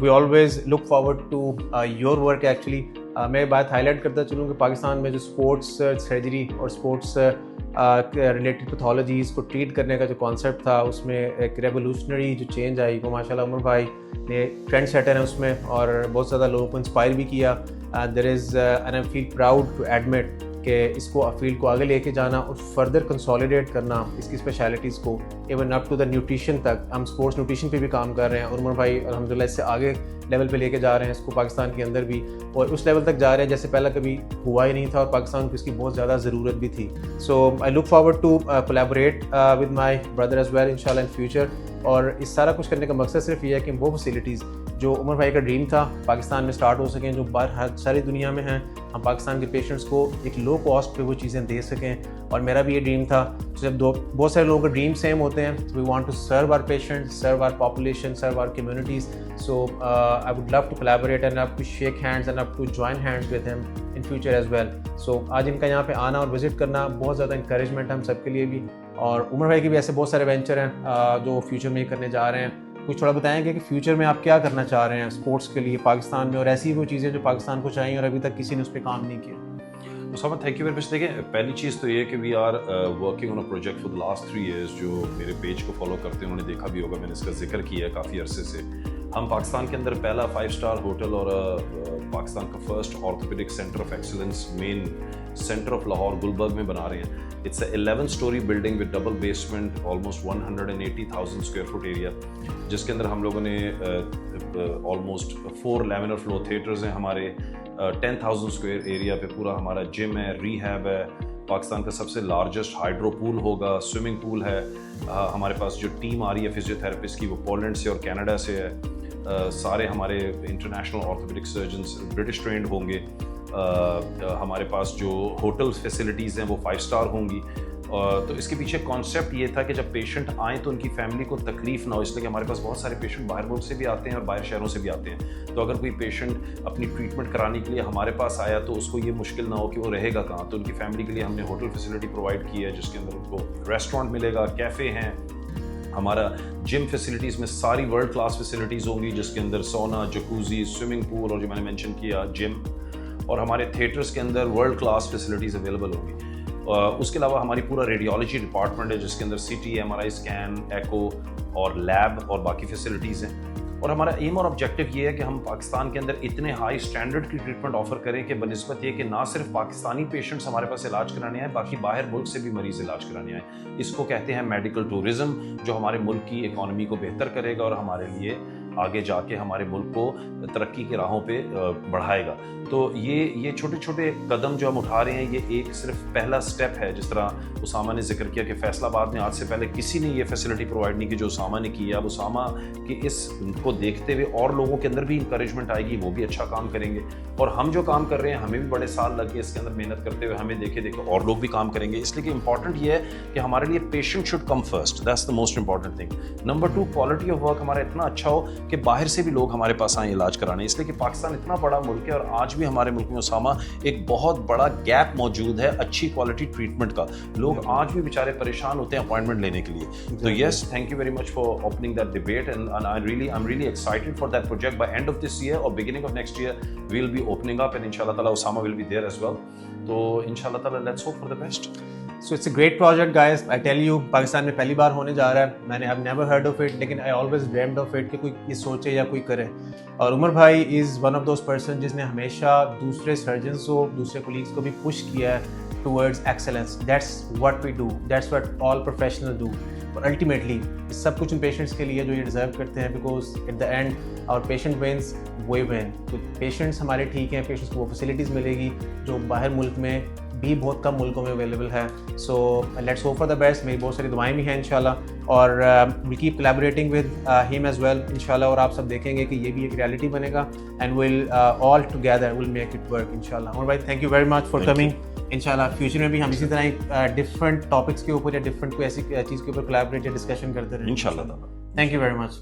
We always look forward to your work actually. میں بات high light کرتا چلوں کہ پاکستان میں جو اسپورٹس سرجری اور اسپورٹس ریلیٹڈ پیتھولوجیز کو ٹریٹ کرنے کا جو کانسیپٹ تھا اس میں ایک ریولیوشنری جو چینج آئی وہ ماشاء اللہ عمر بھائی نے ٹرینڈ سیٹر ہیں اس میں اور بہت زیادہ لوگوں کو انسپائر بھی کیا. There is and I feel proud to admit کہ اس کو فیلڈ کو آگے لے کے جانا اور فردر کنسالیڈیٹ کرنا اس کی اسپیشلٹیز کو even up to the nutrition تک. ہم اسپورٹس نیوٹریشن پہ بھی کام کر رہے ہیں اور عمر بھائی الحمدللہ اس سے آگے لیول پہ لے کے جا رہے ہیں اس کو پاکستان کے اندر بھی, اور اس لیول تک جا رہے ہیں جیسے پہلا کبھی ہوا ہی نہیں تھا اور پاکستان کو اس کی بہت زیادہ ضرورت بھی تھی. So I look forward to collaborate with my brother as well ان شاء اللہ ان فیوچر. اور اس سارا کچھ کرنے کا مقصد صرف یہ ہے کہ وہ فیسلٹیز جو عمر بھائی کا ڈریم تھا پاکستان میں اسٹارٹ ہو سکیں, جو باہر ساری دنیا میں ہیں, ہم پاکستان کے پیشنٹس کو ایک لو کاسٹ پہ وہ چیزیں دے سکیں. اور میرا بھی یہ ڈریم تھا. جب بہت سارے لوگوں کا ڈریم سیم ہوتے ہیں, we want to serve our patients, serve our population, serve our communities. So I would love to collaborate and up to shake hands and up to join hands with him in future as well. So آج ان کا یہاں پہ آنا اور visit کرنا بہت زیادہ انکریجمنٹ ہے ہم سب کے لیے بھی. اور عمر بھائی کے بھی ایسے بہت سارے وینچر ہیں جو فیوچر میں کرنے جا رہے ہیں. کچھ تھوڑا بتائیں گے کہ فیوچر میں آپ کیا کرنا چاہ رہے ہیں اسپورٹس کے لیے پاکستان میں, اور ایسی وہ چیزیں جو پاکستان کو چاہیے اور ابھی تک کسی نے اس پہ کام نہیں کیا. Osama thank you very much. دیکھیں پہلی چیز تو یہ ہے کہ we are working on a project for the last 3 years. جو میرے پیج کو فالو کرتے ہیں انہوں نے دیکھا بھی ہوگا, میں نے اس کا ذکر کیا ہے کافی عرصے سے. ہم پاکستان کے اندر پہلا 5 اسٹار ہوٹل اور پاکستان کا first orthopaedic centre of excellence main centre of Lahore Gulberg میں بنا رہے ہیں. It's a 11 storey building with double basement, almost 180,000 square feet area, جس کے اندر ہم لوگوں نے آلموسٹ 4 لیمینر فلو تھیٹرز ہیں ہمارے, 10,000 اسکوائر ایریا پہ پورا ہمارا جم ہے, ریہیب ہے, پاکستان کا سب سے لارجسٹ ہائیڈرو پول ہوگا, سوئمنگ پول ہے. ہمارے پاس جو ٹیم آ رہی ہے فزیو تھراپسٹ کی وہ پولینڈ سے اور کینیڈا سے ہے. سارے ہمارے international orthopaedic surgeons British trained ہوں گے. ہمارے پاس جو ہوٹل فیسلٹیز ہیں وہ 5 اسٹار ہوں گی. تو اس کے پیچھے کانسیپٹ یہ تھا کہ جب پیشنٹ آئیں تو ان کی فیملی کو تکلیف نہ ہو, اس لیے کہ ہمارے پاس بہت سارے پیشنٹ باہر ملک سے بھی آتے ہیں اور باہر شہروں سے بھی آتے ہیں. تو اگر کوئی پیشنٹ اپنی ٹریٹمنٹ کرانے کے لیے ہمارے پاس آیا تو اس کو یہ مشکل نہ ہو کہ وہ رہے گا کہاں. تو ان کی فیملی کے لیے ہم نے ہوٹل فیسلٹی پرووائڈ کی ہے جس کے اندر ان کو ریسٹورینٹ ملے گا, کیفے ہیں. ہمارا جم فیسلٹیز میں ساری ورلڈ کلاس فیسلٹیز ہوں گی جس کے اندر سونا, جکوزی, سوئمنگ پول اور جو میں نے مینشن کیا جم. اور ہمارے تھیٹرز کے اندر ورلڈ کلاس فیسلٹیز اویلیبل ہوں گی. اس کے علاوہ ہماری پورا ریڈیولوجی ڈپارٹمنٹ ہے جس کے اندر CT, MRI اسکین, ایکو اور لیب اور باقی فیسلٹیز ہیں. اور ہمارا ایم اور آبجیکٹو یہ ہے کہ ہم پاکستان کے اندر اتنے ہائی اسٹینڈرڈ کی ٹریٹمنٹ آفر کریں کہ بنسبت یہ کہ نہ صرف پاکستانی پیشنٹس ہمارے پاس علاج کرانے آئیں, باقی باہر ملک سے بھی مریض علاج کرانے آئیں. اس کو کہتے ہیں میڈیکل ٹورزم, جو ہمارے ملک کی اکانومی کو بہتر کرے گا اور ہمارے لیے آگے جا کے ہمارے ملک کو ترقی کے راہوں پہ بڑھائے گا. تو یہ چھوٹے چھوٹے قدم جو ہم اٹھا رہے ہیں یہ ایک صرف پہلا سٹیپ ہے. جس طرح اسامہ نے ذکر کیا کہ فیصل آباد میں آج سے پہلے کسی نے یہ فیسلٹی پرووائڈ نہیں کی جو اسامہ نے کی ہے. اب اسامہ کے اس کو دیکھتے ہوئے اور لوگوں کے اندر بھی انکریجمنٹ آئے گی, وہ بھی اچھا کام کریں گے. اور ہم جو کام کر رہے ہیں ہمیں بھی بڑے سال لگ گئے اس کے اندر محنت کرتے ہوئے, ہمیں دیکھے اور لوگ بھی کام کریں گے. اس لیے کہ امپورٹنٹ یہ ہے کہ ہمارے لیے patient should come first, that's the most important thing. Number 2, quality of work ہمارا اتنا اچھا ہو کہ باہر سے بھی لوگ ہمارے پاس آئیں علاج کرانے. اس لیے کہ پاکستان اتنا بڑا ملک ہے اور آج بھی ہمارے ملک میں اسامہ ایک بہت بڑا گیپ موجود ہے اچھی کوالٹی ٹریٹمنٹ کا. لوگ آج بھی بیچارے پریشان ہوتے ہیں اپوائنٹمنٹ لینے کے لیے. تو yes, thank you very much for opening that debate and I'm really excited for that project. By end of this year or beginning of next year we will be opening up and inshallah ta'ala Osama will be there as well. So inshallah ta'ala let's hope for the best. So it's a great project guys. I tell you Pakistan میں پہلی بار ہونے جا رہا ہے. میں نے I've never heard of it لیکن I always dreamed of it کہ کوئی یہ سوچے یا کوئی کرے. اور عمر بھائی is one of those person جس نے ہمیشہ دوسرے سرجنس کو, دوسرے کولیگس کو بھی پش کیا ہے towards excellence. That's what we do. That's what all professionals do. اور الٹیمیٹلی سب کچھ ان پیشنٹس کے لیے جو یہ ڈیزرو کرتے ہیں, because at the end our patient wins, we win. تو پیشنٹس ہمارے ٹھیک ہیں, پیشنٹس کو وہ فیسلٹیز ملے گی جو باہر ملک میں بھی بہت کم ملکوں میں اویلیبل ہے. So let's hope for the best. میری بہت ساری دعائیں بھی ہیں انشاءاللہ, اور we keep collaborating with him as well انشاءاللہ. اور آپ سب دیکھیں گے کہ یہ بھی ایک ریالٹی بنے گا and we'll all together will make it work انشاءاللہ. عمر بھائی thank you very much for coming. انشاءاللہ فیوچر میں بھی ہم اسی طرح ڈفرنٹ ٹاپکس کے اوپر یا ڈفرنٹ کوئی ایسی چیز کے اوپر کولیبریٹ یا ڈسکشن کرتے رہیں انشاءاللہ. Thank you very much.